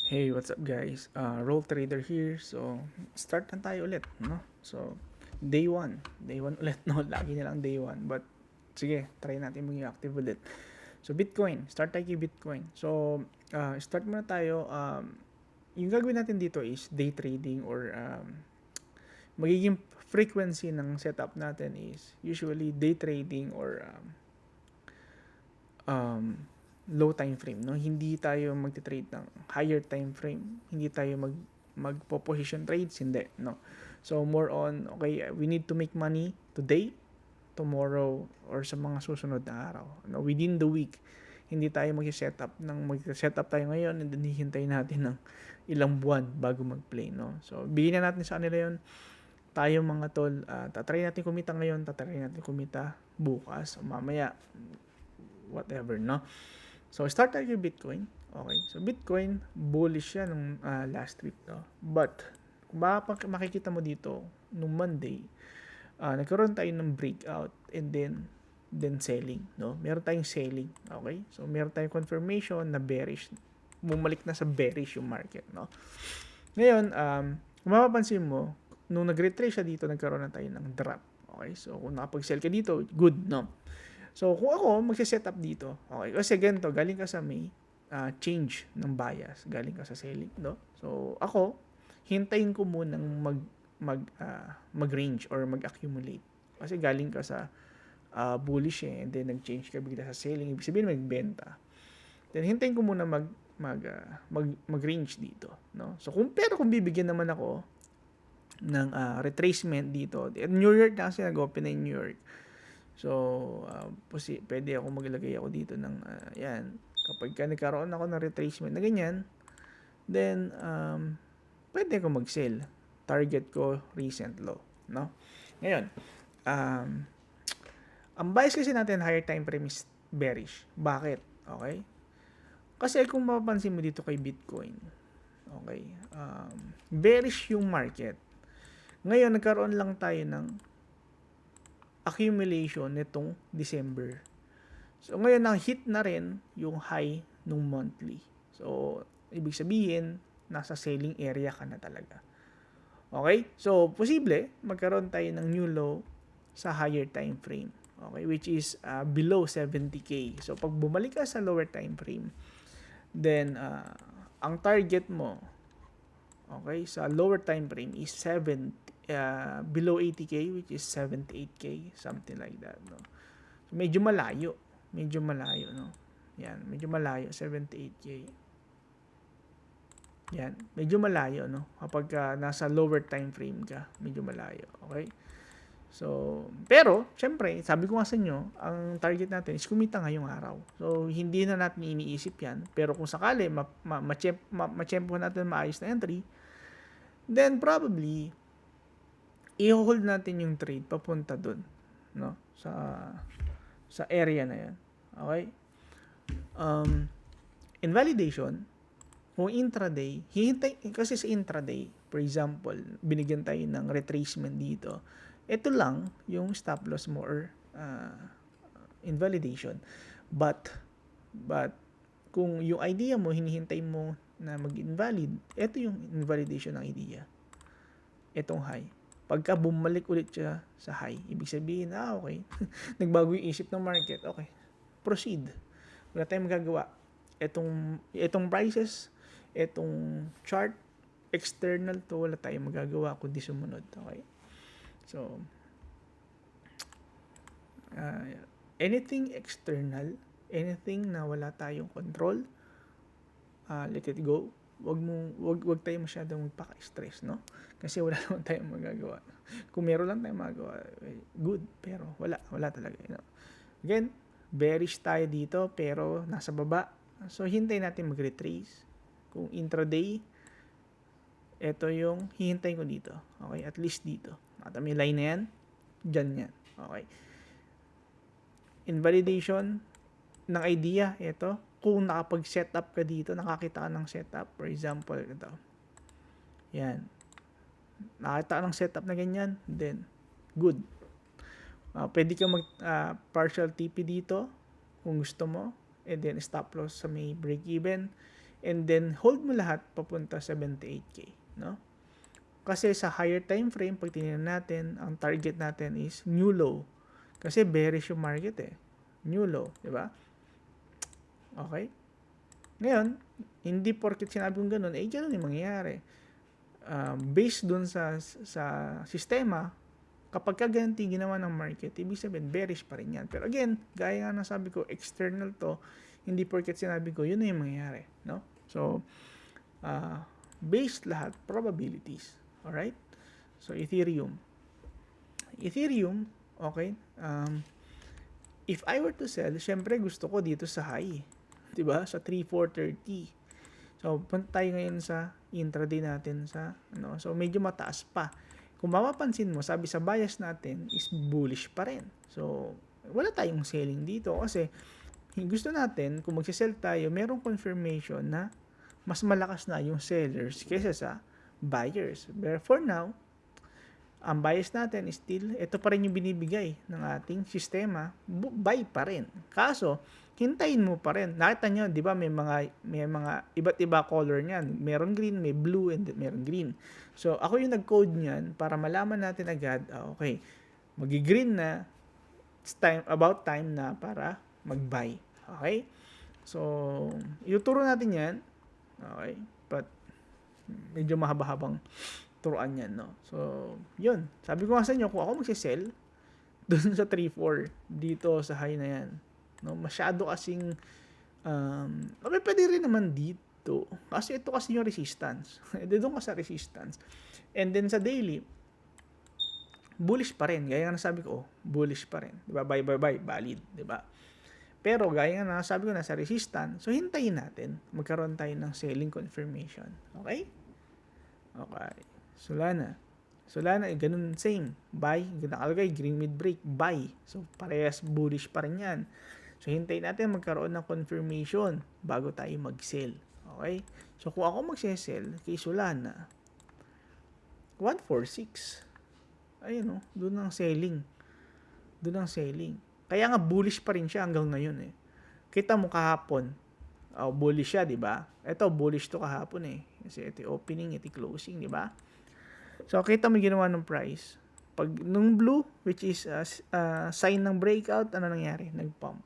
Hey, what's up guys? Roll Trader here. So, start na tayo ulit, no? So, day 1. Day 1 ulit, no? Lagi na lang day 1. But, sige, try natin maging active ulit. So, Bitcoin. Start tayo kay Bitcoin. So, start muna tayo. Yung gagawin natin dito is day trading or magiging frequency ng setup natin is usually day trading or um, low time frame, no? Hindi tayo magte-trade ng higher time frame, hindi tayo magpo-position trades, hindi, no? So more on, okay, we need to make money today, tomorrow, or sa mga susunod na araw, no? Within the week. Hindi tayo mag-set up tayo ngayon and then hihintayin natin ng ilang buwan bago mag-play, no? So bigyan na natin sa kanila 'yon. Tayo mga tol, tatry natin kumita ngayon, tatry natin kumita bukas o mamaya, whatever, no? So, start tayo with Bitcoin. Okay. So, Bitcoin, bullish siya nung last week. No? But, kung makikita mo dito, nung Monday, nagkaroon tayo ng breakout and then selling. No? Meron tayong selling. Okay. So, meron tayong confirmation na bearish. Bumalik na sa bearish yung market. No? Ngayon, kung mapapansin mo, nung nag-retrace siya dito, nagkaroon na tayo ng drop. Okay. So, kung nakapag-sell ka dito, good. No? So, kung ako, magse-set up dito. Okay, kasi ganito, galing ka sa may change ng bias. Galing ka sa selling, no? So, ako, hintayin ko munang mag-range or mag-accumulate. Kasi galing ka sa bullish and then nag-change ka bigla sa selling. Ibig sabihin, magbenta. Then, hintayin ko muna mag-range dito, no? So, kung bibigyan naman ako ng retracement dito, New York na kasi nag-open na New York. So, pwede ako maglagay ako dito ng, yan. Kapag nagkaroon ako ng retracement na ganyan, then, pwede ako mag-sell. Target ko, recent low. No? Ngayon, ang bias kasi natin, higher time frame is bearish. Bakit? Okay? Kasi kung mapapansin mo dito kay Bitcoin, okay, bearish yung market. Ngayon, nagkaroon lang tayo ng accumulation nitong December. So, ngayon hit na rin yung high nung monthly. So, ibig sabihin, nasa selling area ka na talaga. Okay? So, posible, magkaroon tayo ng new low sa higher time frame. Okay? Which is below 70K. So, pag bumalik ka sa lower time frame, then, ang target mo, okay, sa lower time frame is below 80K, which is 78K, something like that, no? So, medyo malayo, no? Yan, medyo malayo, 78K. Yan, medyo malayo, no? Kapag nasa lower time frame ka, medyo malayo, okay? So, pero, syempre, sabi ko nga sa inyo, ang target natin is kumita ngayong araw. So, hindi na natin iniisip yan. Pero kung sakali, ma-champo natin maayos na entry, then probably, i-hold natin yung trade papunta dun, no? Sa area na yan. Okay? Invalidation, kung intraday, hihintay, kasi sa intraday, for example, binigyan tayo ng retracement dito, ito lang yung stop loss mo or invalidation. But, kung yung idea mo, hinihintay mo na mag-invalid, ito yung invalidation ng idea. Itong high. Pagka bumalik ulit siya sa high, ibig sabihin, okay, nagbago yung isip ng market, okay, proceed. Wala tayong magagawa. Itong prices, itong chart, external to, wala tayong magagawa kundi sumunod. Okay? So, anything external, anything na wala tayong control, let it go. Wag tayo masyadong magpaka-stress, no? Kasi wala naman tayong magagawa. Kung meron lang tayong magagawa, good, pero wala talaga, you know? Again, bearish tayo dito pero nasa baba. So, hintay natin mag-retrace. Kung intraday, ito yung hihintayin ko dito. Okay? At least dito. At may line na yan, dyan yan. Okay? Invalidation ng idea, ito. Kung nakapag-setup ka dito, nakakita ka ng setup. For example, ito. Yan. Nakakita ka ng setup na ganyan, then, good. Pwede ka partial TP dito kung gusto mo, and then stop loss sa may break even, and then hold mo lahat papunta 78K, no? Kasi sa higher time frame, pag tinignan natin, ang target natin is new low. Kasi bearish yung market eh. New low, di ba? Okay? Ngayon, hindi porket sinabi kong ganun, ganun yung mangyayari. Based dun sa sistema, kapag kaganti ginawa ng market, ibig sabihin, bearish pa rin yan. Pero again, gaya nga ng sabi ko, external to, hindi porket sinabi ko, yun na yung mangyayari. No? So, based lahat, probabilities. Alright? So, Ethereum. Ethereum, okay, if I were to sell, syempre gusto ko dito sa high. Diba? Sa 3,430. So, punta tayo ngayon sa intraday natin sa, ano, so medyo mataas pa. Kung mapapansin mo, sabi sa bias natin is bullish pa rin. So, wala tayong selling dito kasi gusto natin, kung magsisell tayo, merong confirmation na mas malakas na yung sellers kaysa sa buyers. But for now, ang bias natin is still, ito pa rin yung binibigay ng ating sistema, buy pa rin. Kaso, hintayin mo pa rin. Nakita nyo, di ba, may mga iba't iba color niyan. Meron green, may blue, and meron green. So, ako yung nag-code niyan para malaman natin agad, okay, magi-green na, it's about time na para mag-buy. Okay? So, ituturo natin yan. Okay? But, medyo mahaba-habang turuan yan, no? So, yun. Sabi ko nga sa inyo, kung ako magsisell, dun sa 3-4, dito sa high na yan, no, masyado kasing pwede rin naman dito kasi ito kasi yung resistance. Doon ka sa resistance, and then sa daily bullish pa rin, gaya nga nasabi ko, bullish pa rin, diba? Buy, valid, diba? Pero gaya nga nasabi ko, nasa resistance, so hintayin natin magkaroon tayo ng selling confirmation. Okay, Solana, ganun, same. Buy, nakalagay, green mid break, buy. So, parehas bullish pa rin yan. So, hintayin natin magkaroon ng confirmation bago tayo mag-sell. Okay? So, kung ako mag-sell kay Solana, 146. Ayun, no? Doon ang selling. Kaya nga, bullish pa rin siya hanggang ngayon eh. Kita mo kahapon, bullish siya, di ba? Ito, bullish to kahapon eh. Kasi ito opening, ito closing, di ba? So, kita mo ginawa ng price. Pag nung blue, which is sign ng breakout, ano nangyari? Nag-pump.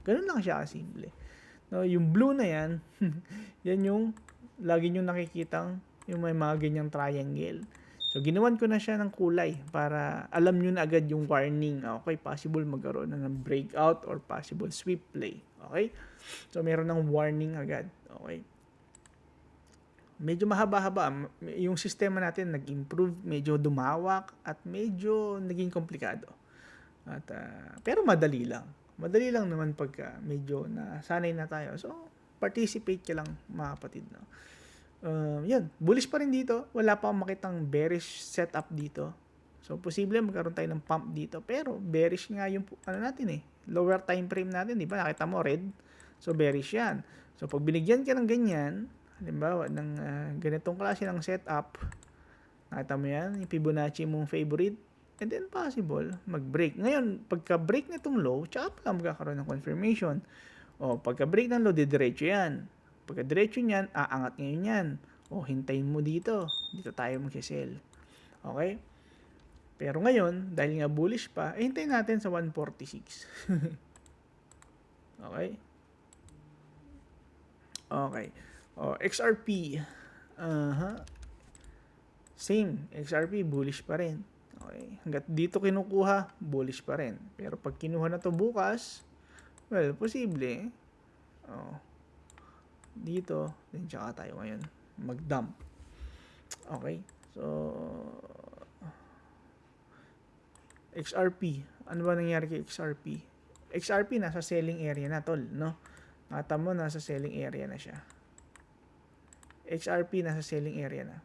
Ganun lang siya kasimple. No, yung blue na yan, yan yung lagi nyo nakikitang yung may mga ganyang triangle. So, ginawan ko na siya ng kulay para alam nyo na agad yung warning. Okay, possible magkaroon na ng breakout or possible sweep play. Okay? So, meron ng warning agad. Okay? Medyo mahaba-haba. Yung sistema natin nag-improve, medyo dumawak, at medyo naging komplikado. Pero madali lang. Madali lang naman pagka medyo nasanay na tayo. So, participate ka lang, mga kapatid. No? Yun. Bullish pa rin dito. Wala pa akong makitang bearish setup dito. So, posible magkaroon tayo ng pump dito. Pero, bearish nga yung, natin eh. Lower time frame natin, di ba? Nakita mo, red. So, bearish yan. So, pag binigyan ka ng ganyan, halimbawa, ng ganitong klase ng setup, nakita mo yan, yung Fibonacci mong favorite, and then possible, mag-break. Ngayon, pagka-break nitong low, tsaka pa magkakaroon ng confirmation. O, pagka-break ng low, didiretso yan. Pagka-diretso niyan, aangat ngayon yan. O, hintayin mo dito. Dito tayo mag-sell. Okay? Pero ngayon, dahil nga bullish pa, hintayin natin sa 146. Okay? Okay. O, XRP. Same. XRP, bullish pa rin. Okay. Hanggat dito kinukuha, bullish pa rin. Pero pag kinuha na to bukas, well, posible. Dito, then tsaka tayo ngayon mag-dump. Okay. So, XRP. Ano ba nangyari kay XRP? XRP nasa selling area na, tol, no? Nakita mo, nasa selling area na siya. XRP nasa selling area na.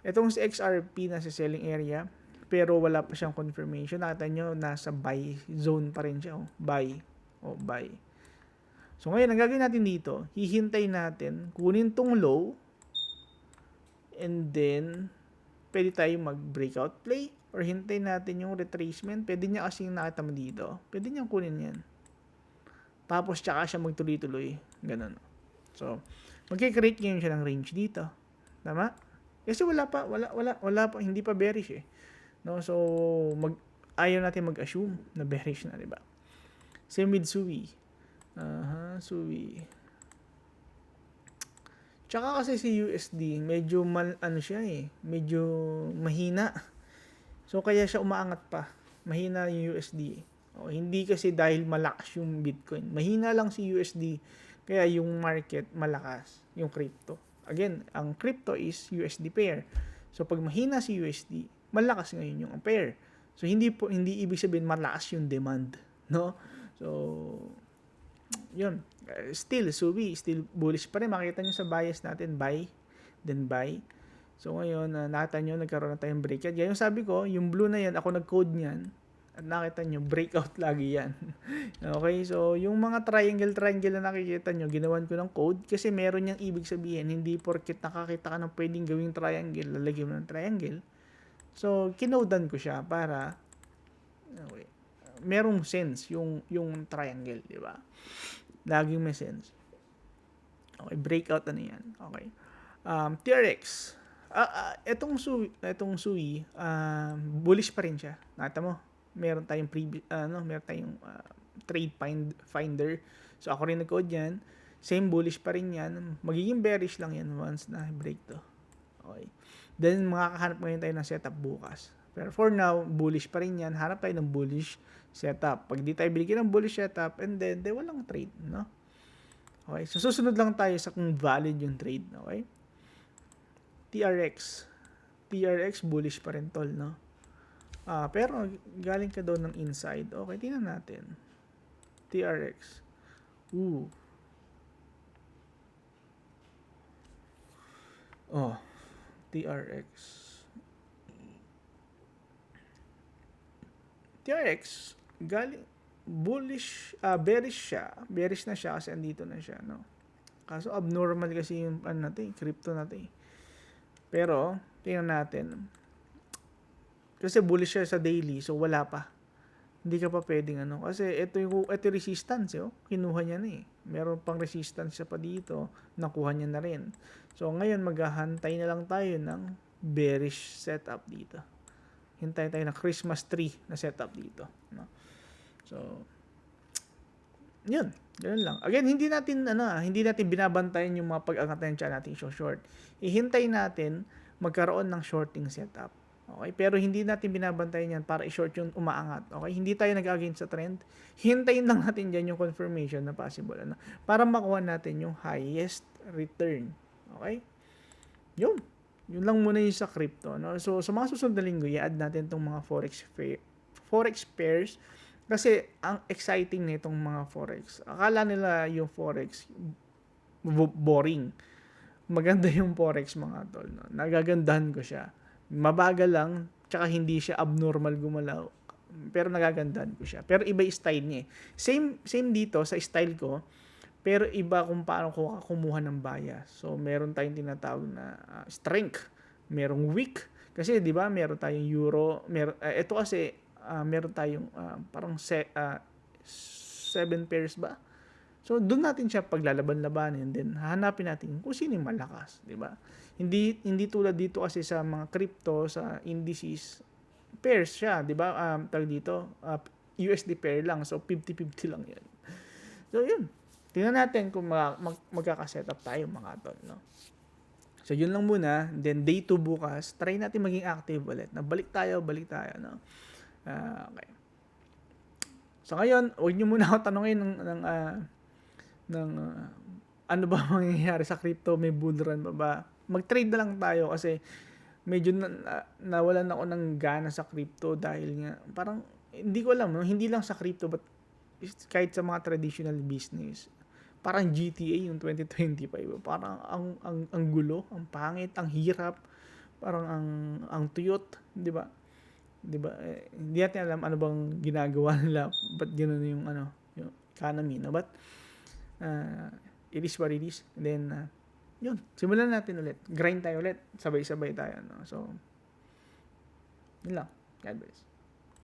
Itong si XRP nasa selling area, pero wala pa siyang confirmation. Nakita nyo, nasa buy zone pa rin siya. Buy. Buy. So, ngayon, ang gagawin natin dito, hihintay natin, kunin tong low, and then, pwede tayo mag-breakout play, or hintay natin yung retracement. Pwede niya kasing nakita mo dito. Pwede niyang kunin yan. Tapos, tsaka siya magtuloy-tuloy. Ganun. So, Magki-create ngayon siya ng range dito. Tama? Kasi wala pa, hindi pa bearish eh. No? So, ayaw natin mag-assume na bearish na, di ba? Same with SUI. SUI. Tsaka kasi si USD, medyo siya eh, medyo mahina. So, kaya siya umaangat pa. Mahina yung USD. O, hindi kasi dahil malakas yung Bitcoin. Mahina lang si USD. Kaya yung market malakas, yung crypto. Again, ang crypto is USD pair. So, pag mahina si USD, malakas ngayon yung pair. So, hindi ibig sabihin malakas yung demand. No? So, yun. Still, SUBI, still bullish pa rin. Makita nyo sa bias natin, buy, then buy. So, ngayon, nakita nyo, nagkaroon na tayong breakout. Yung sabi ko, yung blue na yan, ako nag-code niyan. At nakita nyo, breakout lagi yan. Okay, so, yung mga triangle na nakikita nyo, ginawan ko ng code kasi meron niyang ibig sabihin. Hindi porket nakakita ka ng pwedeng gawing triangle, lalagyan mo ng triangle. So, kinodan ko siya para, okay, merong sense yung triangle, di ba? Laging may sense. Okay, breakout na yan. Okay. TRX. Etong SUI, bullish pa rin siya. Nakita mo, meron tayong trade finder. So, ako rin nag-code yan. Same bullish pa rin yan. Magiging bearish lang yan once na break to. Okay. Then, makakahanap ngayon tayo ng setup bukas. Pero for now, bullish pa rin yan. Hanap tayo ng bullish setup. Pag di tayo binigyan ng bullish setup, and then walang trade, no? Okay, so susunod lang tayo sa kung valid yung trade, okay? TRX bullish pa rin tol, no? Pero galing ka daw ng inside. Okay, tingnan natin. TRX. TRX. Galing bullish, bearish na siya kasi andito na siya, no? Kaso abnormal kasi yung crypto natin. Pero tingnan natin. Kasi bullish siya sa daily, so wala pa. Hindi ka pa pwedeng kasi ito resistance, kinuha niya na eh. Meron pang resistance siya pa dito, nakuha niya na rin. So ngayon maghahantay na lang tayo ng bearish setup dito. Hintay tayo ng Christmas tree na setup dito, no? So, yun. Ganun lang. Again, hindi natin binabantayan yung mga pag-angat natin short. Ihintay natin magkaroon ng shorting setup. Okay? Pero hindi natin binabantayan yan para i-short yung umaangat. Okay? Hindi tayo nag-against sa trend. Hintayin lang natin dyan yung confirmation na possible. Para makuha natin yung highest return. Okay? Yun. Yun lang muna yung sa crypto. No? So, sa mga susunod na linggo, i-add natin itong mga forex pairs. Kasi, ang exciting na itong mga forex. Akala nila yung forex boring. Maganda yung forex, mga tol. No? Nagagandahan ko siya. Mabagal lang, tsaka hindi siya abnormal gumalaw. Pero nagagandahan ko siya. Pero iba yung style niya. Same dito sa style ko. Pero iba kung paano ko kumuha ng bias. So, meron tayong tinatawag na strength. Merong weak. Kasi, di ba, meron tayong euro. Ito kasi, meron tayong parang 7 pairs ba? So, doon natin siya paglalaban-labanin. Then, hahanapin natin kung sino yung malakas. Di ba? Hindi tulad dito kasi sa mga crypto, sa indices, pairs siya. Di ba? Tawag dito, USD pair lang. So, 50-50 lang yan. So, yun. Tingnan natin kung magkakasetup tayo, mga tol, no? So, yun lang muna. Then, day 2 bukas, try natin maging active ulit. Balik tayo, no? Okay. So, ngayon, huwag nyo muna ako tanongin ng ano ba mangyayari sa crypto, may bull run ba? Mag-trade na lang tayo kasi medyo nawalan ako ng gana sa crypto dahil nga, parang, hindi ko alam, no? Hindi lang sa crypto, but kahit sa mga traditional business. Parang GTA yung 2025. Parang ang gulo, ang pangit, ang hirap, parang ang tuyot, di ba? Di ba? Hindi natin alam ano bang ginagawa nila, but ganoon yung yung economy, no? But it is what it is. And then yun, simulan natin ulit. Grind tayo ulit, sabay-sabay tayo, no? So, yun lang. God bless.